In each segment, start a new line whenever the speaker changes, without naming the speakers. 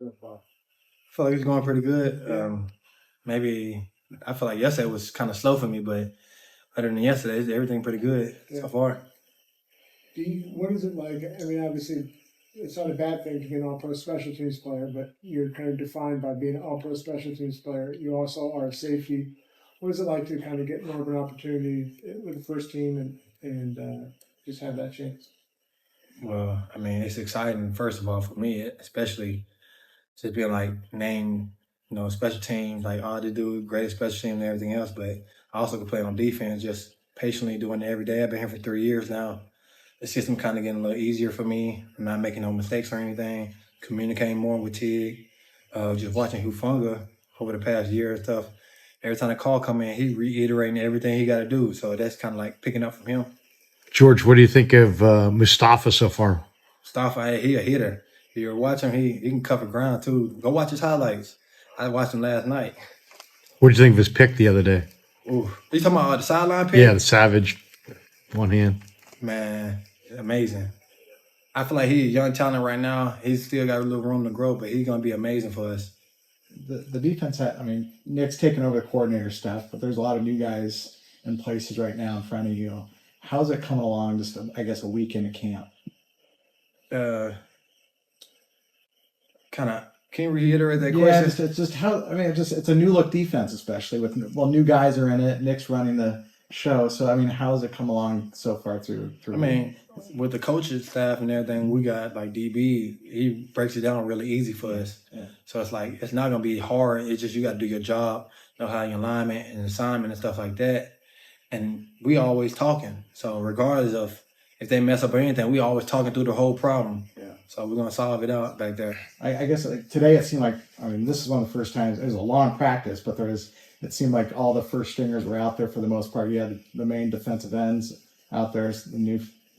I feel like it's going pretty good. Maybe I feel like yesterday was kind of slow for me, but other than yesterday, everything pretty good so far.
What is it like? I mean, obviously, it's not a bad thing to be an all-pro special teams player, but you're kind of defined by being an all-pro special teams player. You also are a safety. What is it like to kind of get more of an opportunity with the first team and just have that chance?
Well, I mean, it's exciting first of all for me, especially just being like named, special teams, like all they do, great special team and everything else. But I also can play on defense, just patiently doing it every day. I've been here for 3 years now. The system kind of getting a little easier for me. I'm not making no mistakes or anything. Communicating more with Tig. Just watching Hufunga over the past year and stuff. Every time the call come in, he reiterating everything he got to do. So that's kind of like picking up from him.
George, what do you think of Mustafa so far?
Mustafa, he a hitter. If you're watching him, he can cover ground too. Go watch his highlights. I watched him last night.
What did you think of his pick the other day?
Ooh, you talking about the sideline pick?
Yeah, the Savage, one hand.
Man, amazing. I feel like he's a young talent right now. He's still got a little room to grow, but he's gonna be amazing for us.
The defense had, I mean, Nick's taken over the coordinator stuff, but there's a lot of new guys in places right now in front of you. How's it coming along? Just, I guess, a week into camp.
Uh, kind of. Can you reiterate that
Yeah,
question?
it's just how. I mean, it's a new look defense, especially with new guys are in it. Nick's running the show, so I mean, how's it come along so far through?
I mean, with the coaching staff and everything, we got like DB. He breaks it down really easy for us.
Yeah.
So it's like it's not gonna be hard. It's just you got to do your job, know how your alignment and assignment and stuff like that. And we always talking. So regardless of if they mess up or anything, we always talking through the whole problem.
Yeah.
So we're gonna solve it out back there.
I guess like, today it seemed like, I mean, this is one of the first times, it was a long practice, but it seemed like all the first stringers were out there for the most part. You had the main defensive ends out there, the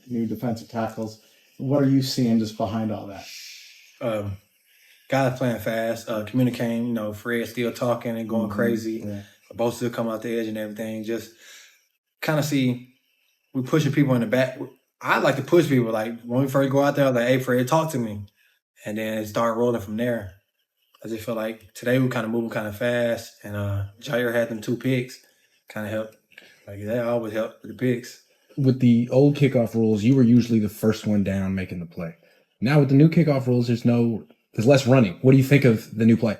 new defensive tackles. What are you seeing just behind all that?
Guys playing fast, communicating, Fred still talking and going crazy.
Yeah.
Both still come out the edge and everything. Just kind of see we pushing people in the back. I like to push people. Like when we first go out there, I was like, hey, Fred, talk to me. And then it start rolling from there. I just feel like today we kind of moving kind of fast. And Jair had them 2 picks. Kind of helped. Like that always helped with the picks.
With the old kickoff rules, you were usually the first one down making the play. Now with the new kickoff rules, there's less running. What do you think of the new play?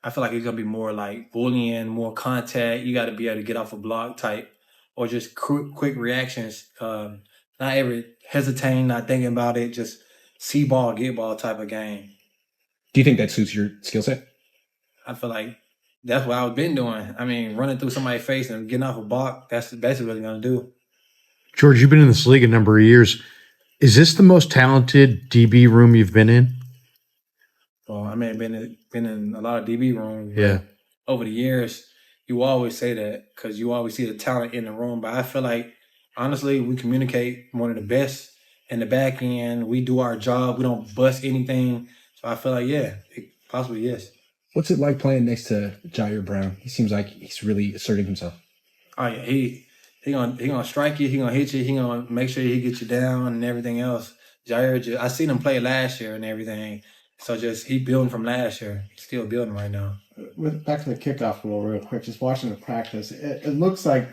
I feel like it's gonna be more like bullying, more contact. You got to be able to get off a block type, or just quick reactions. Not ever hesitating, not thinking about it. Just see ball, get ball type of game.
Do you think that suits your skill set?
I feel like that's what I've been doing. I mean, running through somebody's face and getting off a block. That's basically what you're gonna do.
George, you've been in this league a number of years. Is this the most talented DB room you've been in?
Well, I mean, been in a lot of DB rooms.
Yeah.
Over the years, you always say that because you always see the talent in the room. But I feel like, honestly, we communicate one of the best in the back end. We do our job. We don't bust anything. So I feel like, yeah, possibly yes.
What's it like playing next to Jair Brown? He seems like he's really asserting himself.
Oh yeah, he gonna strike you. He gonna hit you. He gonna make sure he gets you down and everything else. Jair, I seen him play last year and everything. So just he building from last year. He's still building right now.
Back to the kickoff rule real quick, just watching the practice, it looks like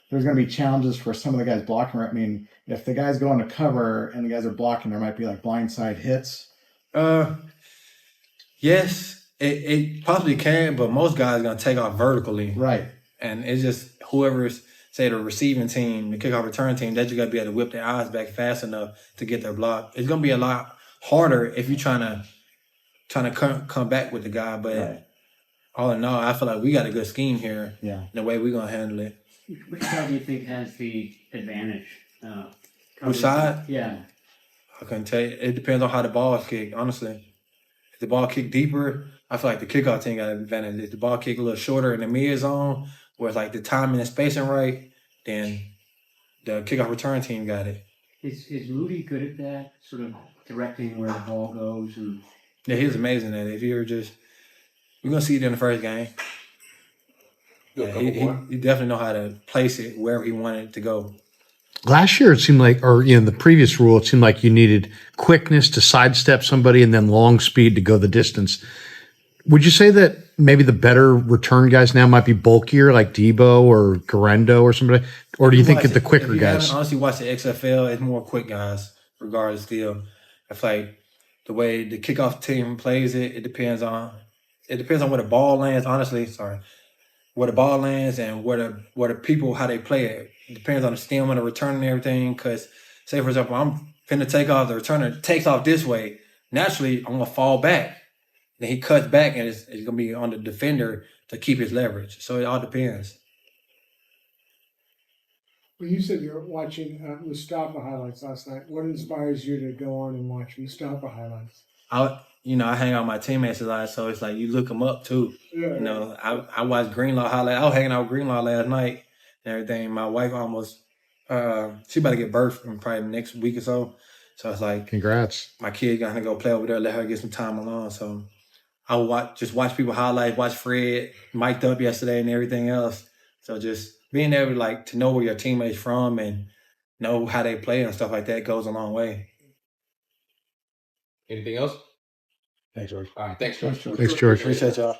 there's going to be challenges for some of the guys blocking. I mean, if the guys go into cover and the guys are blocking, there might be like blindside hits.
Yes, it possibly can, but most guys are going to take off vertically.
Right.
And it's just whoever's, say, the receiving team, the kickoff return team, that you got to be able to whip their eyes back fast enough to get their block. It's going to be a lot harder if you're trying to come back with the guy, but
Right.
all in all, I feel like we got a good scheme here.
Yeah.
The way we're going to handle it.
Which side do you think has the advantage?
Which side?
Yeah.
I couldn't tell you. It depends on how the ball is kicked, honestly. If the ball kick deeper, I feel like the kickoff team got an advantage. If the ball kick a little shorter in the mid zone, where it's like the timing and spacing right, then the kickoff return team got it.
Is Moody good at that, sort of directing where the ball goes? And
Yeah, he's amazing at it. If you're just, we're going to see it in the first game. Yeah, he definitely know how to place it wherever he wanted it to go.
Last year, it seemed like, or the previous rule, it seemed like you needed quickness to sidestep somebody and then long speed to go the distance. Would you say that maybe the better return guys now might be bulkier, like Debo or Garendo or somebody, or do you think
Watch
the
it.
quicker
If you
guys?
haven't honestly watched the XFL, it's more quick guys, regardless. Still, I feel like the way the kickoff team plays it, it depends on where the ball lands. Honestly, sorry, where the ball lands and where the people how they play it. It depends on the stem and the return and everything. Because say for example, I'm finna take off, the returner takes off this way. Naturally, I'm gonna fall back. Then he cuts back, and it's gonna be on the defender to keep his leverage. So it all depends.
Well, you said you're watching Mustafa highlights last night. What inspires you to go on and watch Mustafa highlights?
I hang out with my teammates a lot, so it's like you look them up too.
Yeah,
I watched Greenlaw highlight. I was hanging out with Greenlaw last night and everything. My wife almost, she about to get birth in probably next week or so. So it's like
Congrats.
my kid gonna go play over there, let her get some time alone. So I would watch people highlight, watch Fred mic'd up yesterday and everything else. So just being able to know where your teammates from and know how they play and stuff like that goes a long way.
Anything else?
Thanks, George.
All right. Thanks, George.
Thanks, George.
Appreciate y'all.